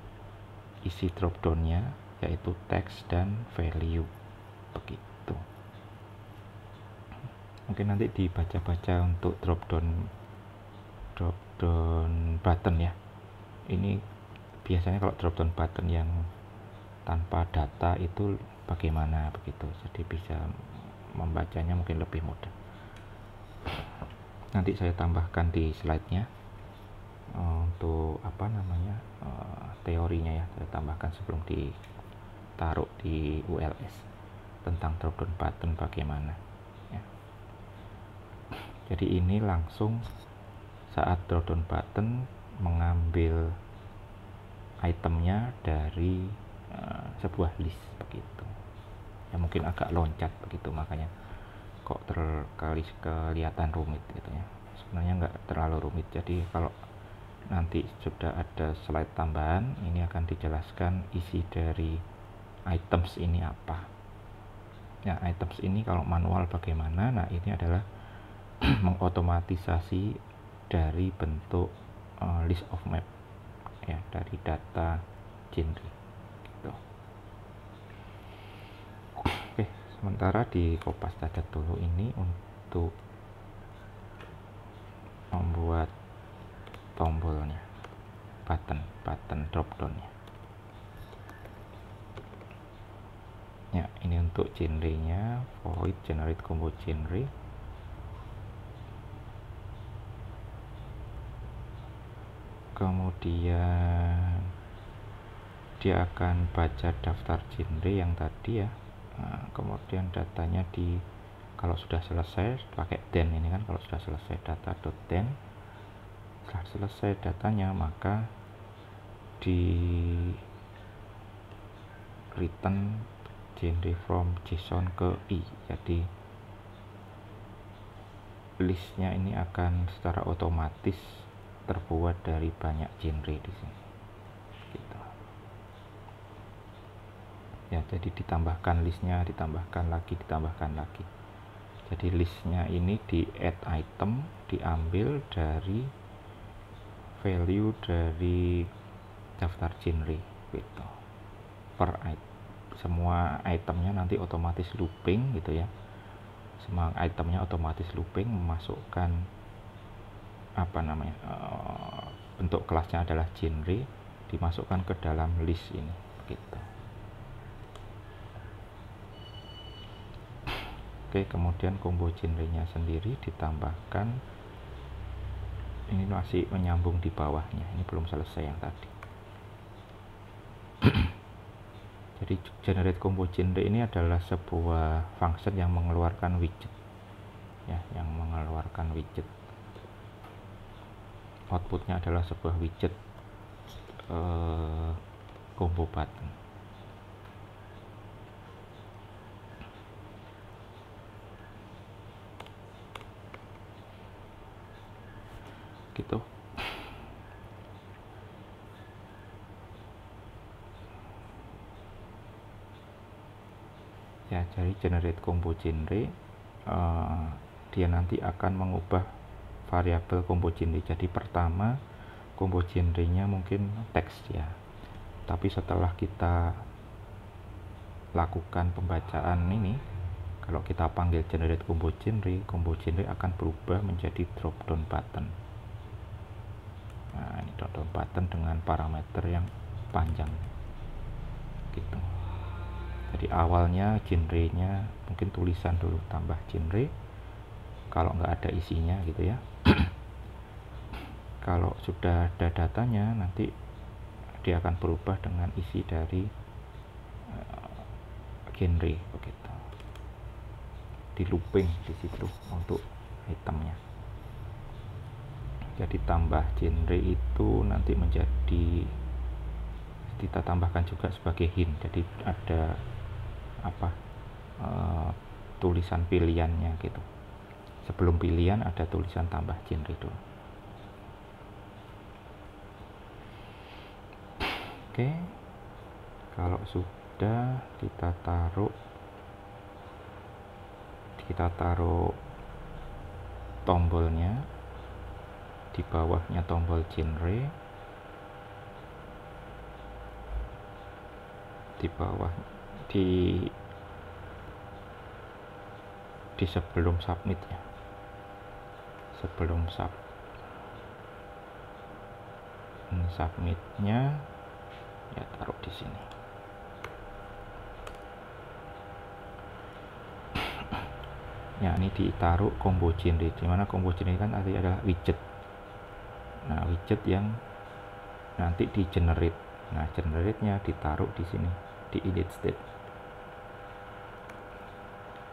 isi dropdownnya, yaitu text dan value begitu. Mungkin nanti dibaca-baca untuk dropdown button ya. Ini biasanya kalau dropdown button yang tanpa data itu bagaimana begitu, jadi bisa membacanya mungkin lebih mudah. Nanti saya tambahkan di slide-nya untuk apa namanya, teorinya ya, saya tambahkan sebelum ditaruh di ULS tentang dropdown button bagaimana ya. Jadi ini langsung saat dropdown button mengambil itemnya dari sebuah list begitu ya. Mungkin agak loncat begitu, makanya kok kelihatan rumit gitu ya. Sebenarnya nggak terlalu rumit. Jadi kalau nanti sudah ada slide tambahan, ini akan dijelaskan isi dari items ini apa ya. Items ini kalau manual bagaimana, nah ini adalah mengotomatisasi dari bentuk list of map ya, dari data genre gitu. Oke, sementara di Kopas Cacat dulu ini untuk membuat tombolnya, button dropdownnya ya. Ini untuk genrenya, void generate combo genre. Kemudian dia akan baca daftar genre yang tadi ya. Nah, kemudian datanya kalau sudah selesai pakai then ini kan, kalau sudah selesai data.then, setelah selesai datanya maka di return genre from JSON ke i. Jadi listnya ini akan secara otomatis terbuat dari banyak genre di sini gitu ya. Jadi ditambahkan listnya, ditambahkan lagi. Jadi listnya ini di add item, diambil dari value dari daftar genre gitu. Semua itemnya nanti otomatis looping gitu ya. Semua itemnya otomatis looping memasukkan apa namanya, bentuk kelasnya adalah genre, dimasukkan ke dalam list ini gitu. Oke, kemudian combo genrenya sendiri ditambahkan. Ini masih menyambung di bawahnya, ini belum selesai yang tadi. Jadi generate combo genre ini adalah sebuah function yang mengeluarkan widget ya, yang mengeluarkan widget. Outputnya adalah sebuah widget combo button gitu. Ya, jadi generate combo genre dia nanti akan mengubah variabel combo genre. Jadi pertama combo genrenya mungkin teks ya, tapi setelah kita lakukan pembacaan ini, kalau kita panggil generate combo genre akan berubah menjadi drop down button. Nah, ini drop down button dengan parameter yang panjang gitu. Jadi awalnya genrenya mungkin tulisan dulu tambah genre kalau nggak ada isinya gitu ya. Kalau sudah ada datanya, nanti dia akan berubah dengan isi dari genre begitu. Di looping di situ untuk itemnya. Jadi tambah genre itu nanti menjadi, kita tambahkan juga sebagai hint. Jadi ada apa, tulisan pilihannya gitu. Sebelum pilihan ada tulisan tambah genre dulu. Oke, kalau sudah kita taruh tombolnya di bawahnya tombol genre, di bawah di sebelum submit ya, sebelum submitnya ya taruh di sini. Ya, ini ditaruh combo genre, dimana combo genre kan tadi adalah widget. Nah, widget yang nanti di generate. Nah, generate-nya ditaruh di sini di init state.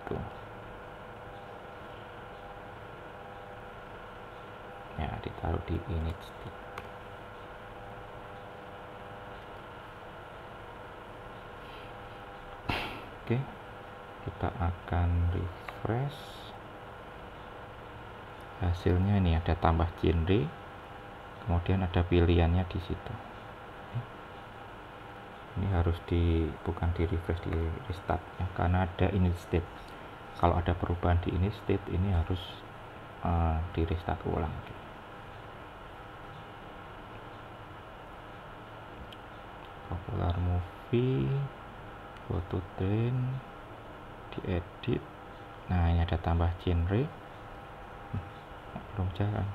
Tuh. Ya, ditaruh di init state. Oke, kita akan refresh. Hasilnya ini ada tambah genre, kemudian ada pilihannya di situ. Ini harus bukan di refresh, di restart ya, karena ada init state. Kalau ada perubahan di init state ini harus di restart ulang. Popular movie, photo trend, diedit. Nah, ini ada tambah genre. Belum jalan,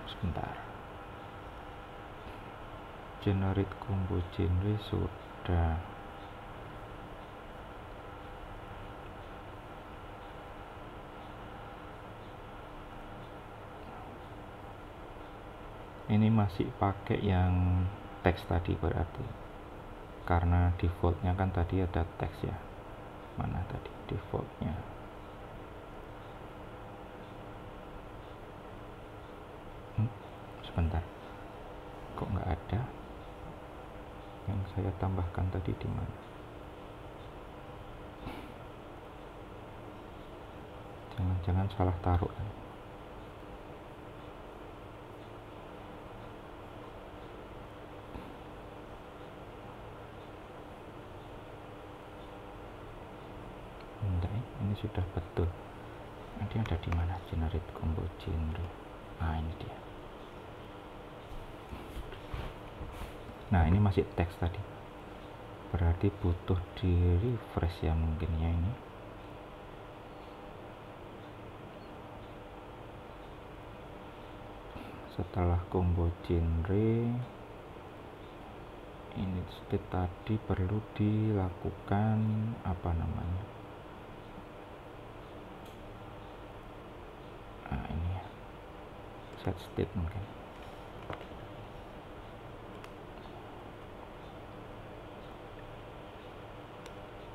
sebentar. Generate combo genre sudah. Ini masih pakai yang teks tadi berarti, karena defaultnya kan tadi ada teks ya. Mana tadi defaultnya? Sebentar, kok nggak ada? Yang saya tambahkan tadi di mana? Jangan-jangan salah taruh kan? Ini sudah betul. Nanti ada di mana generate combo genre? Nah, ini dia. Nah, ini masih teks tadi, berarti butuh di refresh ya mungkin ya. Ini setelah combo genre ini state tadi perlu dilakukan apa namanya, nah ini ya, set state mungkin.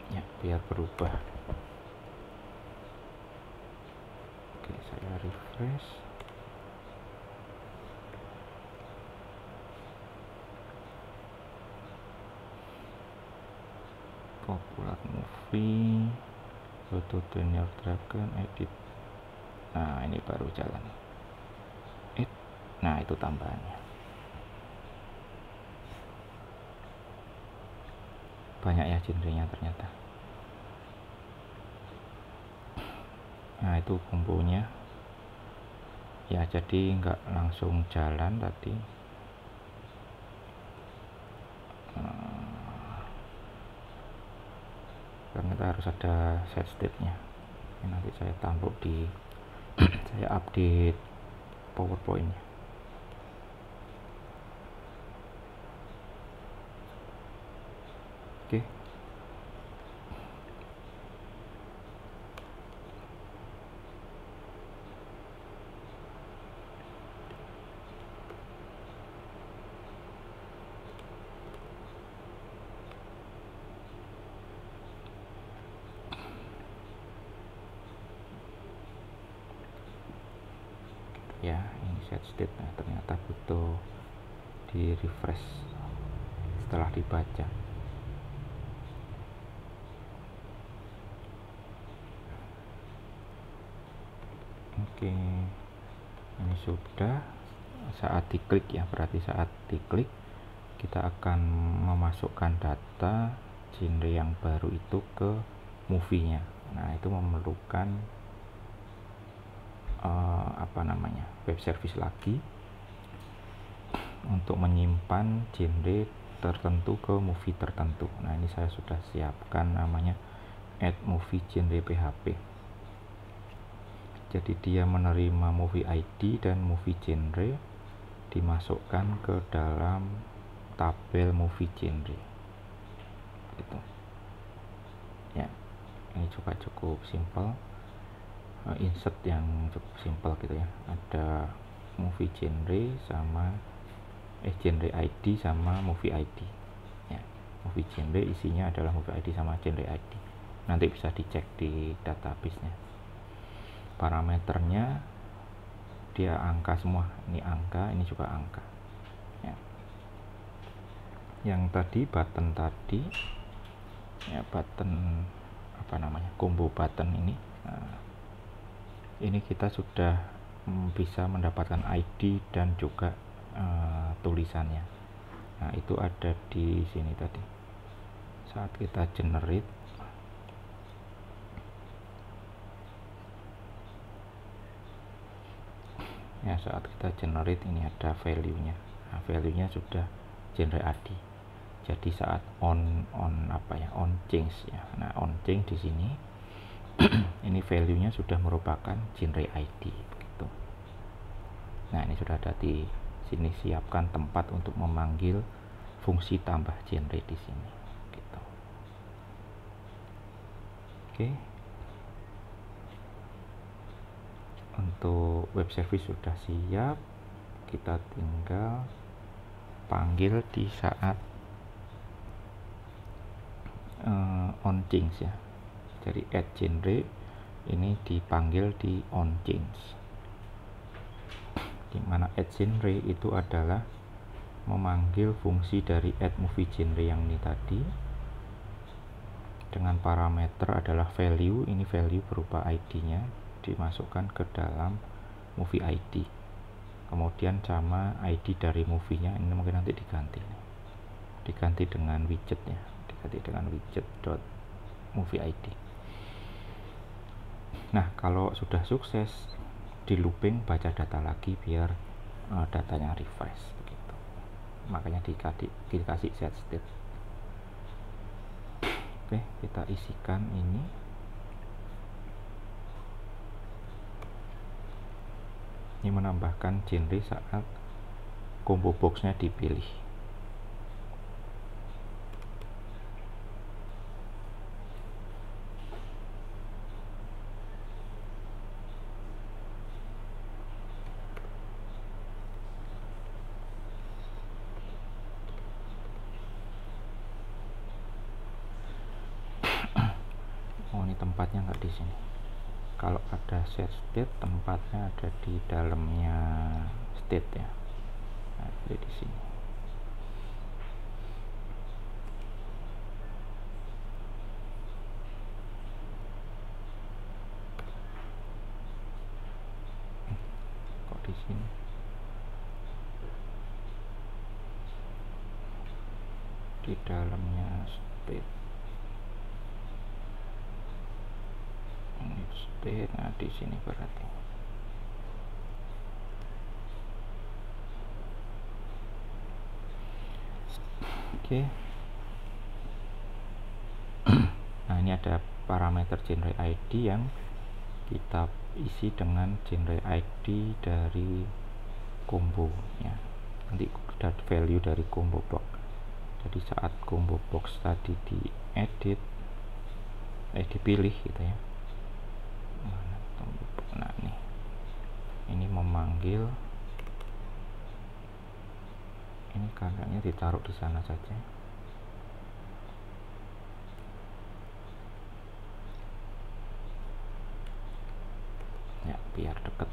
Ya, biar berubah. Oke, saya refresh. Popular movie, photo trainer dragon, edit. Nah, ini baru jalan. Nah, itu tambahannya. Banyak ya genrenya ternyata. Nah, itu kombonya ya, jadi nggak langsung jalan tadi. Ternyata harus ada set state-nya. Ini nanti saya taruh di saya update PowerPoint-nya. Oke. Ya, ini set state. Nah, ternyata butuh di refresh setelah dibaca. Oke, ini sudah. Saat diklik ya, berarti saat diklik kita akan memasukkan data genre yang baru itu ke movie-nya. Nah, itu memerlukan web service lagi untuk menyimpan genre tertentu ke movie tertentu. Nah, ini saya sudah siapkan, namanya add movie genre PHP. Jadi dia menerima movie ID dan movie genre, dimasukkan ke dalam tabel movie genre gitu ya. Ini juga cukup simple, insert yang cukup simple gitu ya. Ada movie genre sama genre ID sama movie ID ya. Movie genre isinya adalah movie ID sama genre ID, nanti bisa dicek di database-nya. Parameternya dia angka semua, ini angka, ini juga angka ya. Yang tadi button tadi ya, button combo button ini. Nah, ini kita sudah bisa mendapatkan ID dan juga tulisannya. Nah, itu ada di sini tadi saat kita generate. Ya, saat kita generate ini ada value-nya. Nah, value-nya sudah genre ID. Jadi saat on change ya. Nah, on change di sini ini value-nya sudah merupakan genre ID begitu. Nah, ini sudah ada di sini, siapkan tempat untuk memanggil fungsi tambah genre di sini gitu. Oke. Untuk web service sudah siap, kita tinggal panggil di saat on change ya. Jadi add genre ini dipanggil di on change, dimana add genre itu adalah memanggil fungsi dari add movie genre yang ini tadi dengan parameter adalah value. Ini value berupa ID-nya dimasukkan ke dalam movie ID, kemudian sama ID dari movie-nya ini mungkin nanti diganti dengan widget ya, diganti dengan widget dot movie ID. Nah, kalau sudah sukses di looping, baca data lagi biar datanya refresh begitu. Makanya dikasih set state. Oke, kita isikan ini. Ini menambahkan genre saat combo box-nya dipilih. Oh, ini tempatnya nggak di sini. Kalau ada set state, tempatnya ada di dalamnya state ya. Nah, jadi di sini. Kok di sini? Di dalamnya state. Ini state, nah di sini berarti. Oke. Nah, ini ada parameter genre ID yang kita isi dengan genre ID dari combo ya. Nanti ada value dari combo box. Jadi saat combo box tadi diedit, dipilih gitu ya. Nah, ini memanggil, ini kakaknya ditaruh di sana saja. Ya, biar deket.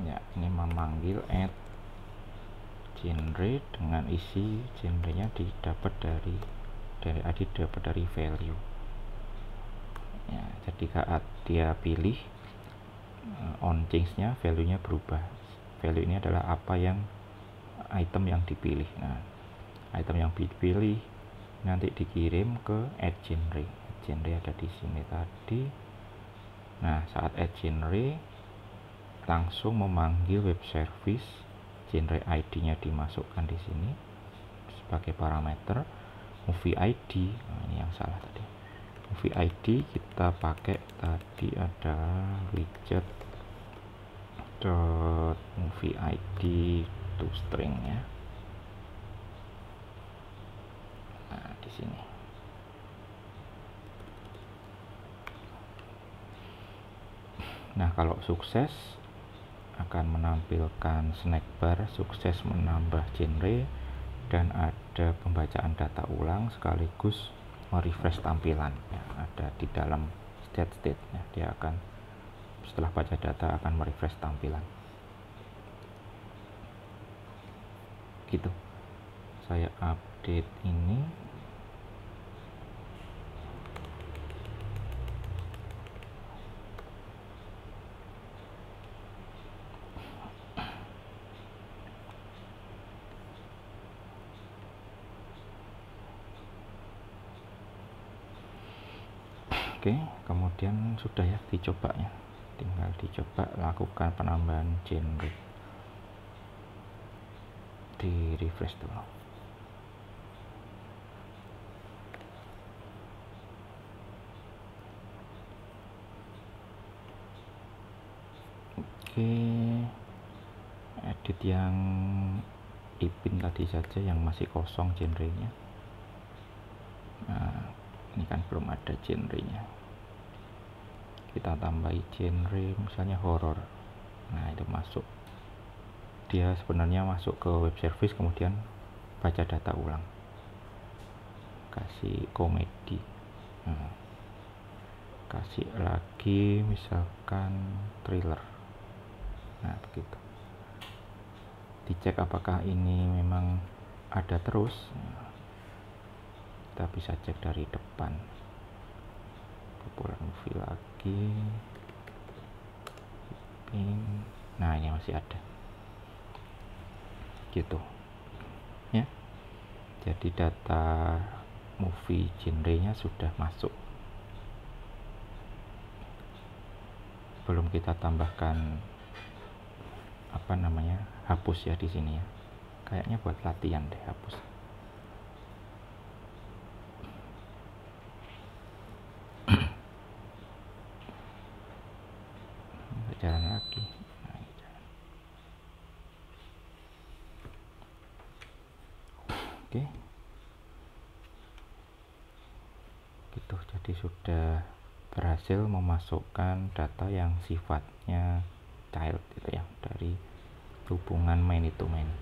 Ya, ini memanggil add genre dengan isi genrenya didapat dari value ya. Jadi saat dia pilih on change nya value nya berubah. Value ini adalah apa yang item yang dipilih. Nah, item yang dipilih nanti dikirim ke add genre. Genre ada di sini tadi. Nah, saat add genre langsung memanggil web service, genre ID-nya dimasukkan di sini sebagai parameter. Movie ID, nah ini yang salah tadi. Movie ID kita pakai tadi ada widget movie ID to string ya. Nah, di sini. Nah, kalau sukses akan menampilkan snack bar sukses menambah genre dan ada pembacaan data ulang sekaligus merefresh tampilan ya, ada di dalam state ya. Dia akan setelah baca data akan merefresh tampilan gitu. Saya update ini. Oke, kemudian sudah ya dicoba ya, tinggal dicoba lakukan penambahan genre, di refresh dulu. Oke, edit yang ipin tadi saja yang masih kosong genrenya. Nah, ini kan belum ada genrenya, kita tambahi genre misalnya horror. Nah, itu masuk, dia sebenarnya masuk ke web service kemudian baca data ulang. Kasih komedi, nah, kasih lagi misalkan thriller. Nah, begitu, dicek apakah ini memang ada terus. Nah, kita bisa cek dari depan. Popular movie lagi. Nah, ini masih ada gitu ya. Jadi data movie genrenya sudah masuk, belum kita tambahkan apa namanya hapus ya di sini ya. Kayaknya buat latihan deh hapus. Jalan lagi. Nah, oke, gitu. Jadi sudah berhasil memasukkan data yang sifatnya child gitu ya, dari hubungan many to many.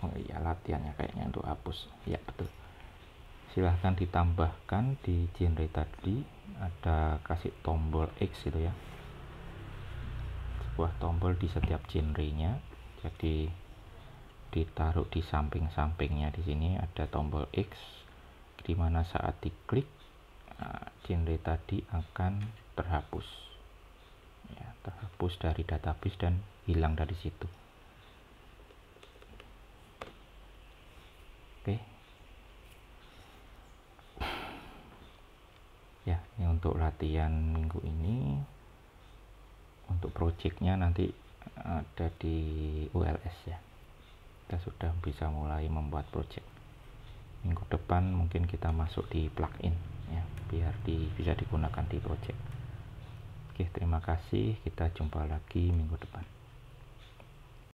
Oh iya, latihannya kayaknya untuk hapus ya, betul. Silahkan ditambahkan di genre tadi, ada kasih tombol X gitu ya, sebuah tombol di setiap genrenya. Jadi ditaruh di samping-sampingnya. Di sini ada tombol X, dimana saat diklik genre tadi akan terhapus ya, terhapus dari database dan hilang dari situ. Oke ya, ini untuk latihan minggu ini. Untuk projectnya nanti ada di ULS ya, kita sudah bisa mulai membuat project. Minggu depan mungkin kita masuk di plugin ya, biar bisa digunakan di project. Oke, terima kasih, kita jumpa lagi minggu depan.